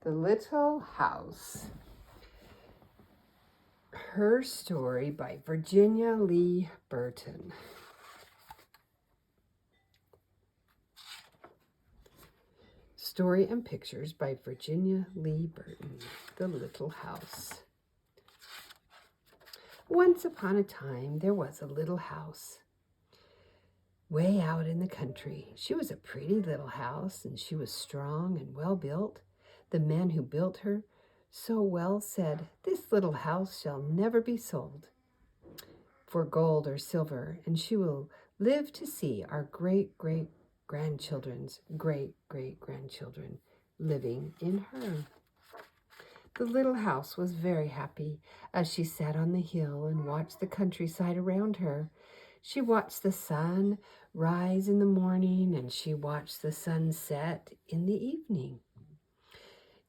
The Little House. Her Story by Virginia Lee Burton. Story and pictures by Virginia Lee Burton. The Little House. Once upon a time, there was a little house way out in the country. She was a pretty little house, and she was strong and well built. The man who built her so well said, "This little house shall never be sold for gold or silver, and she will live to see our great-great-grandchildren's great-great-grandchildren living in her." The little house was very happy as she sat on the hill and watched the countryside around her. She watched the sun rise in the morning, and she watched the sun set in the evening.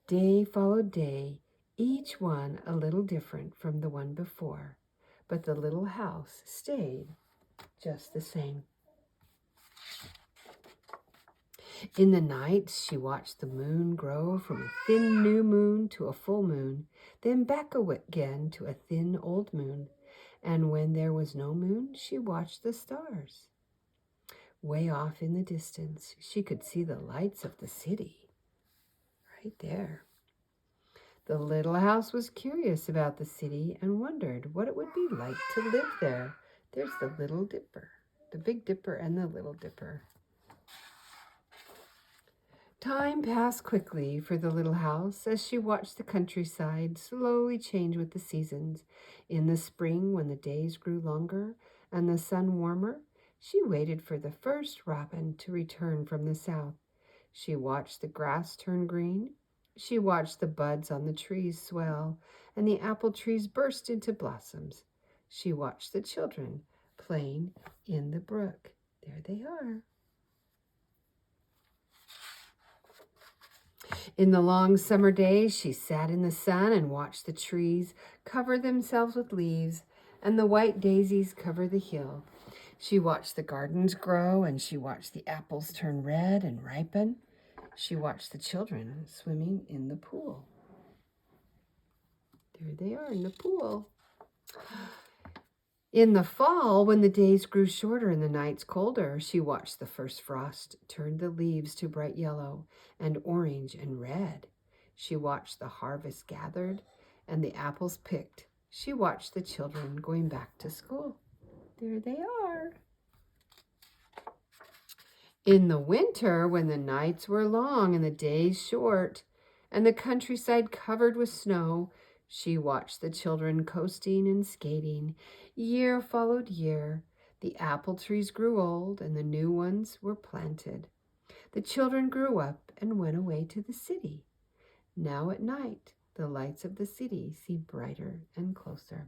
Day followed day, each one a little different from the one before, but the little house stayed just the same. In the nights, she watched the moon grow from a thin new moon to a full moon, then back again to a thin old moon. And when there was no moon, she watched the stars. Way off in the distance, she could see the lights of the city right there. The little house was curious about the city and wondered what it would be like to live there. There's the Little Dipper, the Big Dipper and the Little Dipper. Time passed quickly for the little house as she watched the countryside slowly change with the seasons. In the spring, when the days grew longer and the sun warmer, she waited for the first robin to return from the south. She watched the grass turn green. She watched the buds on the trees swell and the apple trees burst into blossoms. She watched the children playing in the brook. There they are. In the long summer days, she sat in the sun and watched the trees cover themselves with leaves and the white daisies cover the hill. She watched the gardens grow, and she watched the apples turn red and ripen. She watched the children swimming in the pool. There they are in the pool. In the fall, when the days grew shorter and the nights colder, she watched the first frost turn the leaves to bright yellow and orange and red. She watched the harvest gathered and the apples picked. She watched the children going back to school. There they are. In the winter, when the nights were long and the days short and the countryside covered with snow, she watched the children coasting and skating. Year followed year. The apple trees grew old and the new ones were planted. The children grew up and went away to the city. Now at night, the lights of the city seem brighter and closer.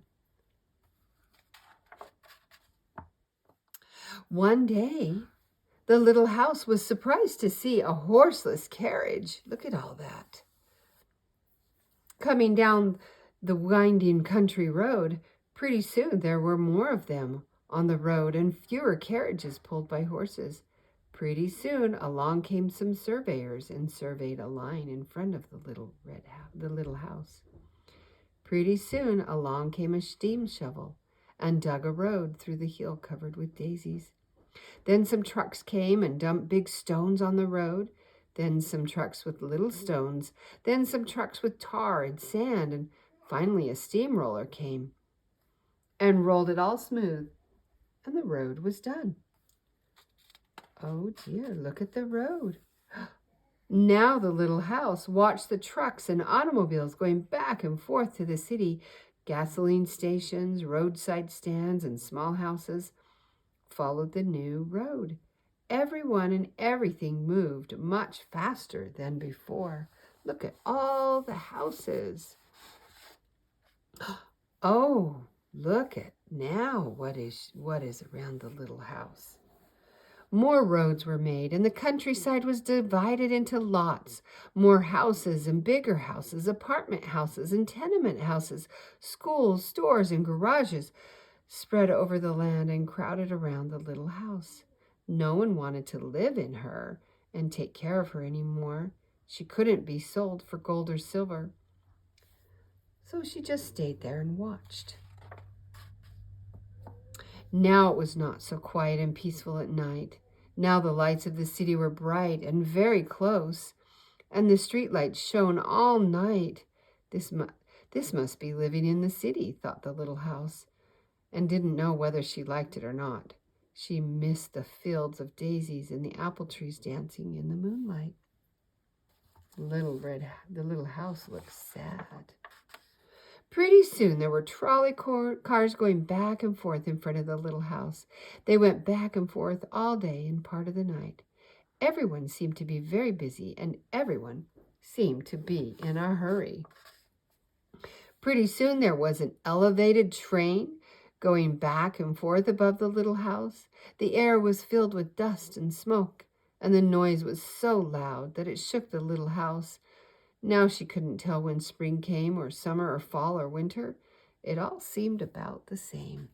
One day, the little house was surprised to see a horseless carriage. Look at all that. Coming down the winding country road, pretty soon there were more of them on the road and fewer carriages pulled by horses. Pretty soon along came some surveyors and surveyed a line in front of the little house. Pretty soon along came a steam shovel and dug a road through the hill covered with daisies. Then some trucks came and dumped big stones on the road. Then some trucks with little stones. Then some trucks with tar and sand. And finally a steamroller came and rolled it all smooth. And the road was done. Oh dear, look at the road. Now the little house watched the trucks and automobiles going back and forth to the city. Gasoline stations, roadside stands, and small houses followed the new road. Everyone and everything moved much faster than before. Look at all the houses. Oh, look at now what is around the little house. More roads were made, and the countryside was divided into lots. More houses and bigger houses, apartment houses and tenement houses, schools, stores, and garages spread over the land and crowded around the little house. No one wanted to live in her and take care of her anymore. She couldn't be sold for gold or silver. So she just stayed there and watched. Now it was not so quiet and peaceful at night. Now the lights of the city were bright and very close, and the street lights shone all night. This must be living in the city, thought the little house, and didn't know whether she liked it or not. She missed the fields of daisies and the apple trees dancing in the moonlight. The little house looked sad. Pretty soon there were trolley cars going back and forth in front of the little house. They went back and forth all day and part of the night. Everyone seemed to be very busy, and everyone seemed to be in a hurry. Pretty soon there was an elevated train going back and forth above the little house. The air was filled with dust and smoke, and the noise was so loud that it shook the little house. Now she couldn't tell when spring came, or summer, or fall, or winter. It all seemed about the same.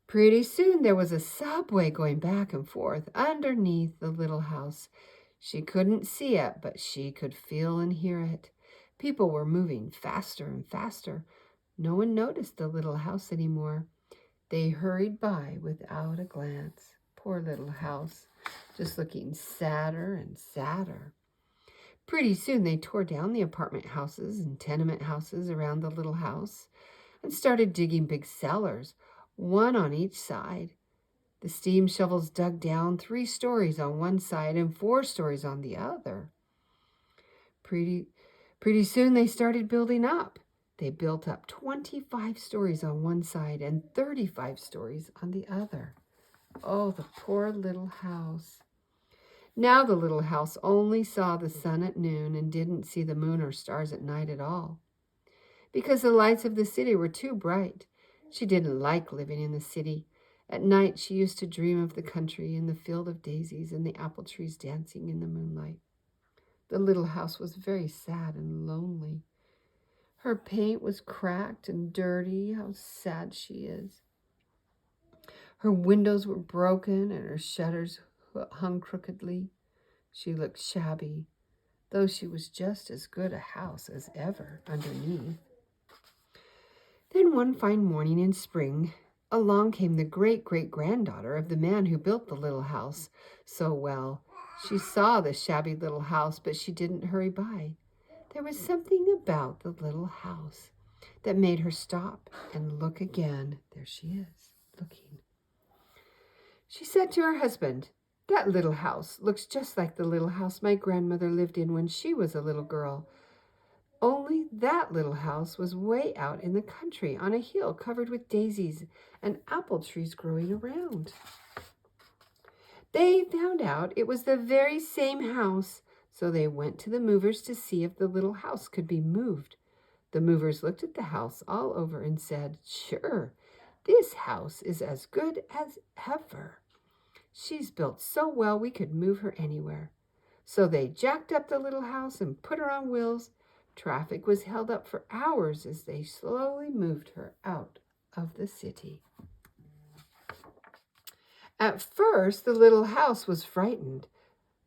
Pretty soon there was a subway going back and forth underneath the little house. She couldn't see it, but she could feel and hear it. People were moving faster and faster. No one noticed the little house anymore. They hurried by without a glance. Poor little house, just looking sadder and sadder. Pretty soon they tore down the apartment houses and tenement houses around the little house and started digging big cellars, one on each side. The steam shovels dug down 3 stories on one side and 4 stories on the other. Pretty soon they started building up. They built up 25 stories on one side and 35 stories on the other. Oh, the poor little house. Now the little house only saw the sun at noon and didn't see the moon or stars at night at all. Because the lights of the city were too bright. She didn't like living in the city. At night she used to dream of the country and the field of daisies and the apple trees dancing in the moonlight. The little house was very sad and lonely. Her paint was cracked and dirty. How sad she is. Her windows were broken and her shutters hung crookedly. She looked shabby, though she was just as good a house as ever underneath. Then one fine morning in spring, along came the great-great-granddaughter of the man who built the little house so well. She saw the shabby little house, but she didn't hurry by. There was something about the little house that made her stop and look again. There she is, looking. She said to her husband, "That little house looks just like the little house my grandmother lived in when she was a little girl. Only that little house was way out in the country on a hill covered with daisies and apple trees growing around." They found out it was the very same house, so they went to the movers to see if the little house could be moved. The movers looked at the house all over and said, "Sure, this house is as good as ever. She's built so well we could move her anywhere." So they jacked up the little house and put her on wheels. Traffic was held up for hours as they slowly moved her out of the city. At first, the little house was frightened,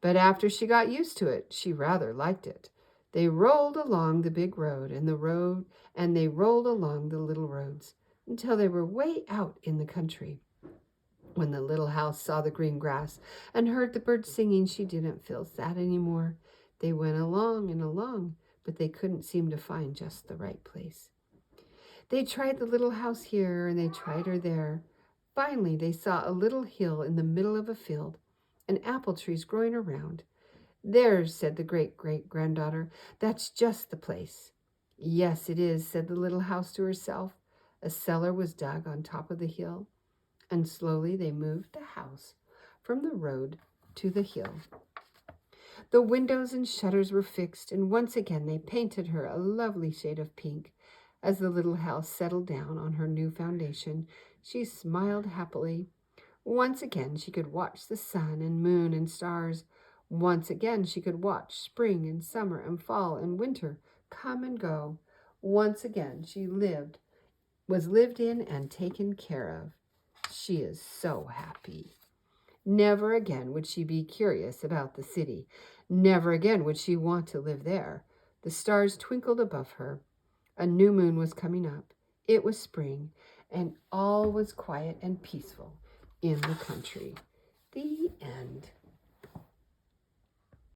but after she got used to it, she rather liked it. They rolled along the big road, and they rolled along the little roads until they were way out in the country. When the little house saw the green grass and heard the birds singing, she didn't feel sad anymore. They went along and along, but they couldn't seem to find just the right place. They tried the little house here and they tried her there. Finally, they saw a little hill in the middle of a field and apple trees growing around. "There," said the great-great-granddaughter, "that's just the place." "Yes, it is," said the little house to herself. A cellar was dug on top of the hill, and slowly they moved the house from the road to the hill. The windows and shutters were fixed, and once again they painted her a lovely shade of pink. As the little house settled down on her new foundation, she smiled happily. Once again she could watch the sun and moon and stars. Once again she could watch spring and summer and fall and winter come and go. Once again she was lived in and taken care of. She is so happy. Never again would she be curious about the city. Never again would she want to live there. The stars twinkled above her. A new moon was coming up. It was spring, and all was quiet and peaceful in the country. The end.